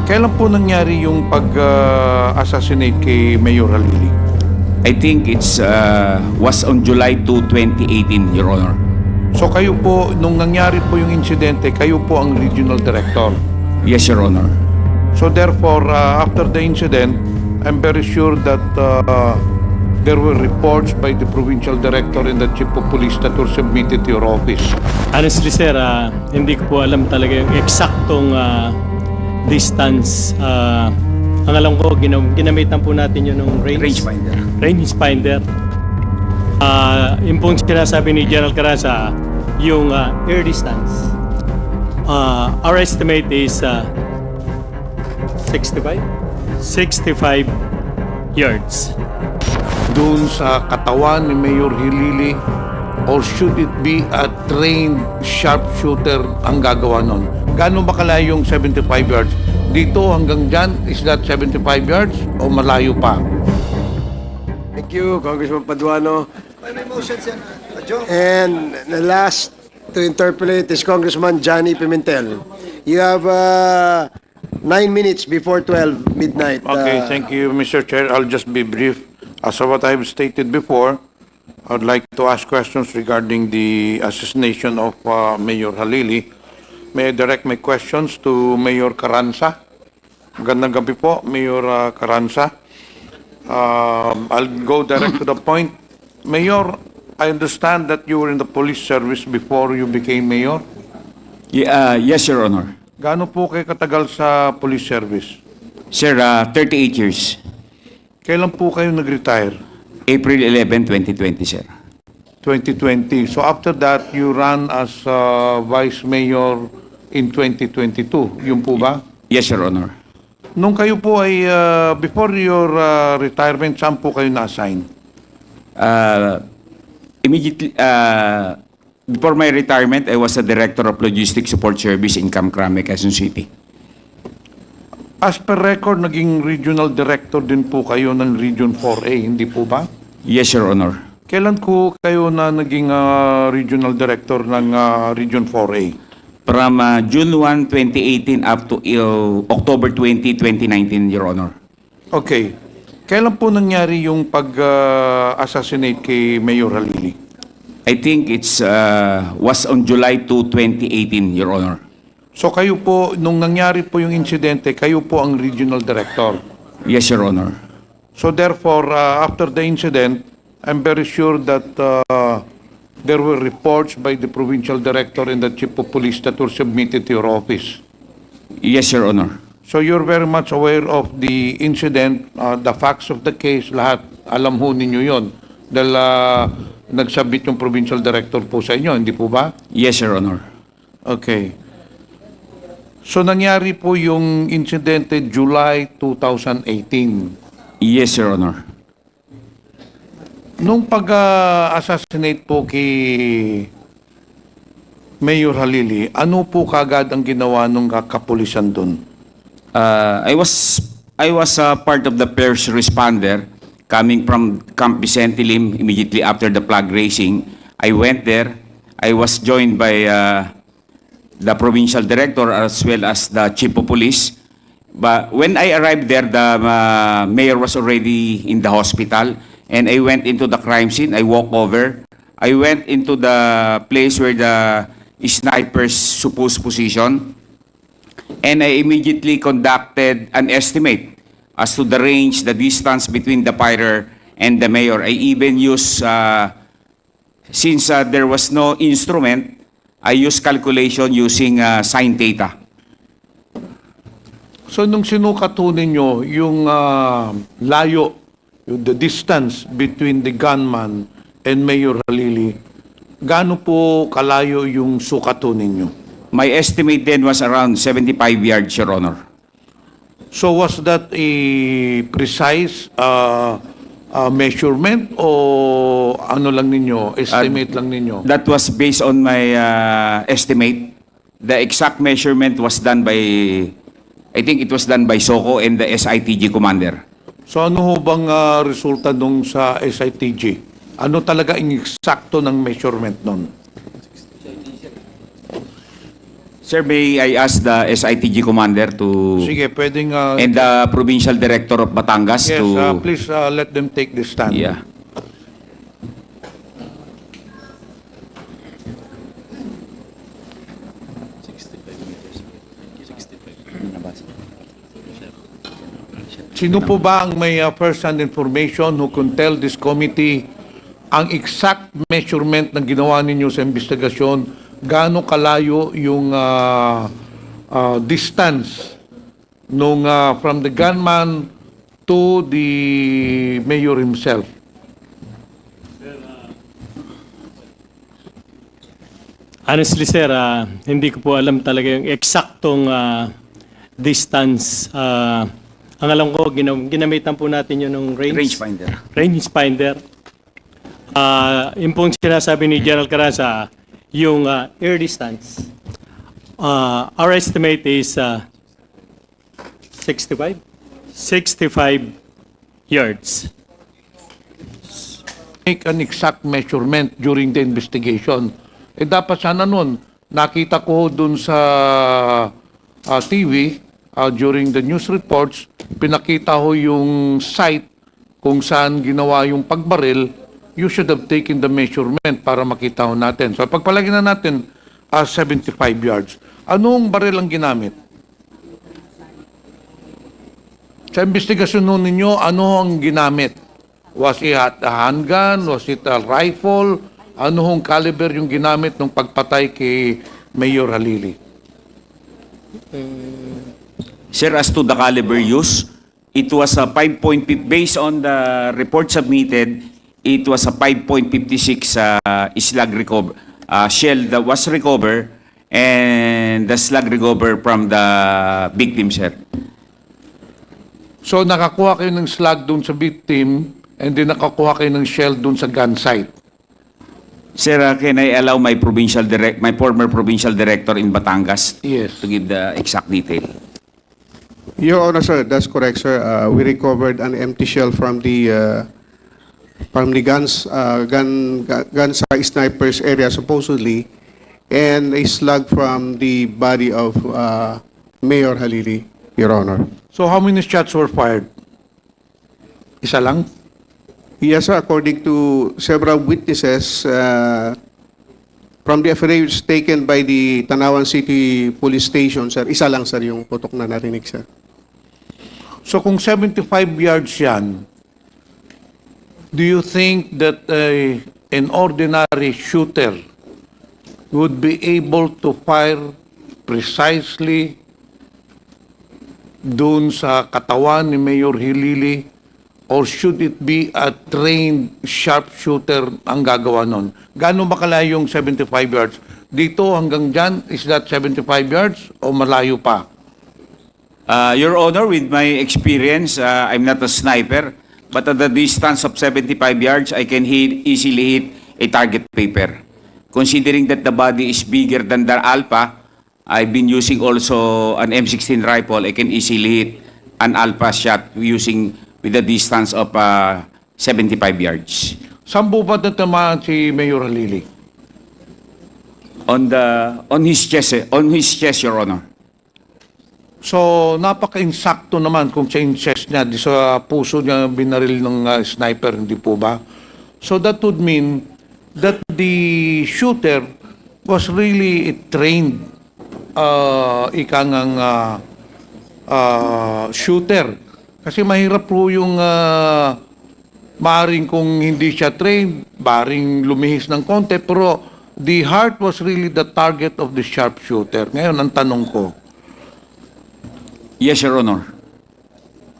Kailan po nangyari yung pag-assassinate kay Mayor Halili? I think it's was on July 2, 2018, Your Honor. So kayo po, nung nangyari po yung insidente, kayo po ang regional director. Yes, Your Honor. So therefore, after the incident, I'm very sure that there were reports by the provincial director and the chief of police that were submitted to your office. Honestly, sir, hindi ko po alam talaga yung eksaktong distance. Ang alam ko, ginamitan po natin yun ng Range finder. Range finder. Yung pong sinasabi ni General Caraza, yung air distance. Our estimate is 65 yards. Doon sa katawan ni Mayor Halili, or should it be a trained sharpshooter ang gagawa nun? Gaano ba kalayo yung 75 yards? Dito hanggang dyan, is that 75 yards o malayo pa? Thank you, Congressman Paduano. And the last to interpolate is Congressman Johnny Pimentel. You have 9 minutes before 12 midnight. Okay, thank you, Mr. Chair. I'll just be brief. As of what I've stated before, I would like to ask questions regarding the assassination of Mayor Halili. May I direct my questions to Mayor Carranza? Magandang gabi po, Mayor Carranza. I'll go direct to the point. Mayor, I understand that you were in the police service before you became mayor. Yes, Your Honor. Gaano po kayo katagal sa police service? Sir, 38 years. Kailan po kayo nag-retire? April 11, 2020, sir. 2020. So after that, you ran as vice mayor in 2022. Yun po ba? Yes, Your Honor. Nung kayo po ay, before your retirement, saan po kayo na-assign? Immediately, before my retirement, I was a Director of Logistics Support Service in Camcrame, Quezon City. As per record, naging regional director din po kayo ng Region 4A, hindi po ba? Yes, Your Honor. Kailan ko kayo na naging regional director ng Region 4A? From June 1, 2018 up to October 20, 2019, Your Honor. Okay. Kailan po nangyari yung pag-assassinate kay Mayor Halili? I think it's was on July 2, 2018, Your Honor. So kayo po, nung nangyari po yung insidente, kayo po ang regional director. Yes, Your Honor. So therefore, after the incident, I'm very sure that there were reports by the provincial director and the chief of police that were submitted to your office. Yes, Your Honor. So you're very much aware of the incident, the facts of the case, lahat. Alam ho ninyo yon. Dahil nagsubmit yung provincial director po sa inyo, hindi po ba? Yes, Your Honor. Okay. So nangyari po yung insidente July 2018. Yes, Your Honor. Nung pag-assassinate po kay Mayor Halili, ano po kagad ang ginawa nung kapulisan doon? I was part of the first responder coming from Camp Vicente Lim immediately after the flag raising. I went there. I was joined by the provincial director as well as the chief of police. But when I arrived there, the mayor was already in the hospital, and I went into the crime scene. I walked over. I went into the place where the sniper's supposed position, and I immediately conducted an estimate as to the range, the distance between the firer and the mayor. I even used, since there was no instrument, I used calculation using sin theta. So nung sinukat ho ninyo yung layo, the distance between the gunman and Mayor Halili, gaano po kalayo yung sukat ho ninyo? My estimate then was around 75 yards, Your Honor. So was that a precise measurement o ano lang ninyo, estimate lang ninyo? That was based on my estimate. The exact measurement was done by, I think it was done by SOCO and the SITG commander. So ano ho bang resulta nung sa SITG? Ano talaga ang eksakto ng measurement nun? Sir, may I ask the SITG commander to Sige, pwedeng... and the provincial director of Batangas yes, to please let them take this stand. yeah. Sino po ba ang may first-hand information who can tell this committee ang exact measurement na ginawa ninyo sa investigasyon, gaano kalayo yung distance nung from the gunman to the mayor himself? Honestly, sir, hindi ko po alam talaga yung eksaktong distance. Ang alam ko, ginamitan po natin yun ng Rangefinder. rangefinder. Yung pong sinasabi ni General Caraza, yung air distance. Our estimate is 65? 65 yards. Make an exact measurement during the investigation. Dapat sana nun, nakita ko dun sa TV, during the news reports, pinakita ho yung site kung saan ginawa yung pagbaril. You should have taken the measurement para makita ho natin. So pagpalagay na natin 75 yards. Anong baril ang ginamit? Sa investigasyon nun ninyo, ano ang ginamit? Was it a handgun? Was it a rifle? Ano hong caliber yung ginamit nung pagpatay kay Mayor Halili? Sir, as to the caliber used, it was a 5.50, based on the report submitted, it was a 5.56 slug recover, shell that was recovered, and the slug recovered from the victim, sir. So nakakuha kayo ng slug dun sa victim and then nakakuha kayo ng shell dun sa gun site. Sir, can I allow my former provincial director in Batangas Yes. to give the exact detail? Your Honor, sir, that's correct, sir. We recovered an empty shell from the gun snipers area supposedly, and a slug from the body of Mayor Halili, Your Honor. So how many shots were fired? Isa lang? Yes, sir. According to several witnesses, from the affidavits taken by the Tanawan City Police Station, sir, isa lang, sir, yung putok na narinig, sir. So kung 75 yards yan, do you think that an ordinary shooter would be able to fire precisely dun sa katawan ni Mayor Hilili? Or should it be a trained sharpshooter ang gagawa nun? Gaano ba kalayo yung 75 yards? Dito hanggang dyan, is that 75 yards o malayo pa? Your Honor, with my experience, I'm not a sniper, but at the distance of 75 yards, I can easily hit a target paper. Considering that the body is bigger than the Alpha, I've been using also an M16 rifle. I can easily hit an Alpha shot with a distance of 75 yards. Saan po ba natamaan si Mayor Halili? On his chest, Your Honor. So, napaka-insakto naman kung sa chest niya, di sa puso niya binaril ng sniper, hindi po ba? So, that would mean that the shooter was really a trained shooter. Kasi mahirap po yung maaaring kung hindi siya trained, maaaring lumihis ng konti, pero the heart was really the target of the sharpshooter. Ngayon, ang tanong ko, Yes, Your Honor.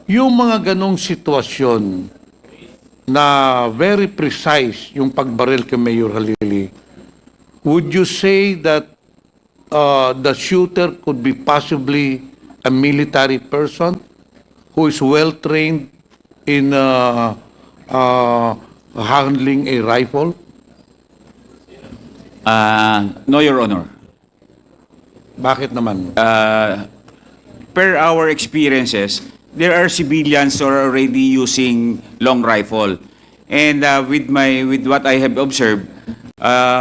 yung mga ganong sitwasyon na very precise yung pagbaril kay Mayor Halili, would you say that the shooter could be possibly a military person who is well trained in handling a rifle? No, Your Honor. Bakit naman? Per our experiences, there are civilians who are already using long rifle. And with what I have observed,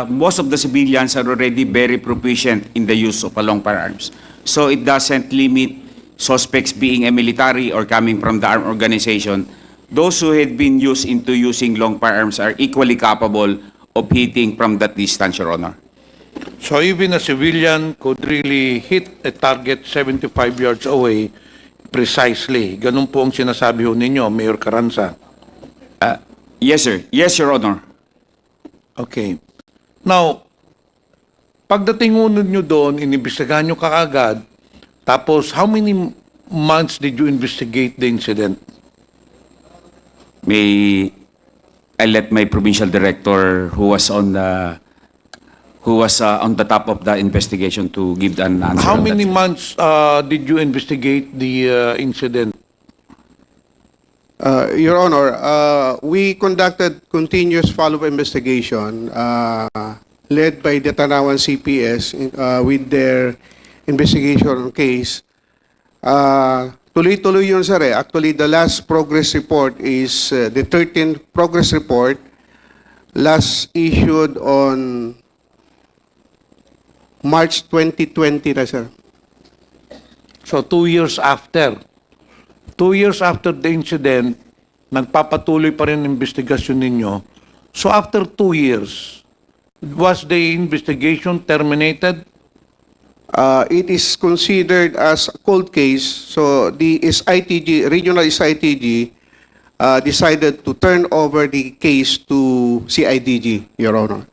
most of the civilians are already very proficient in the use of long firearms. So it doesn't limit suspects being a military or coming from the armed organization. Those who had been used into using long firearms are equally capable of hitting from that distance, Your Honor. So even a civilian could really hit a target 75 yards away precisely. Ganun po ang sinasabi ho ninyo, Mayor Carranza. Yes, sir. Yes, Your Honor. Okay. Now, pagdating nyo doon, inimbestigahan nyo kaagad, tapos how many months did you investigate the incident? I let my provincial director who was on the top of the investigation to give an answer. How on that, many sir. months did you investigate the incident? Your Honor, we conducted continuous follow-up investigation led by the Tanawan CPS with their investigation case. Tuloy-tuloy yun, sir. Actually, the last progress report is the 13th progress report last issued on March 2020 na, sir. So 2 years after. 2 years after the incident, nagpapatuloy pa rin ang investigasyon ninyo. So after 2 years, was the investigation terminated? It is considered as a cold case. So the SITG, regional SITG, decided to turn over the case to CIDG, Your Honor.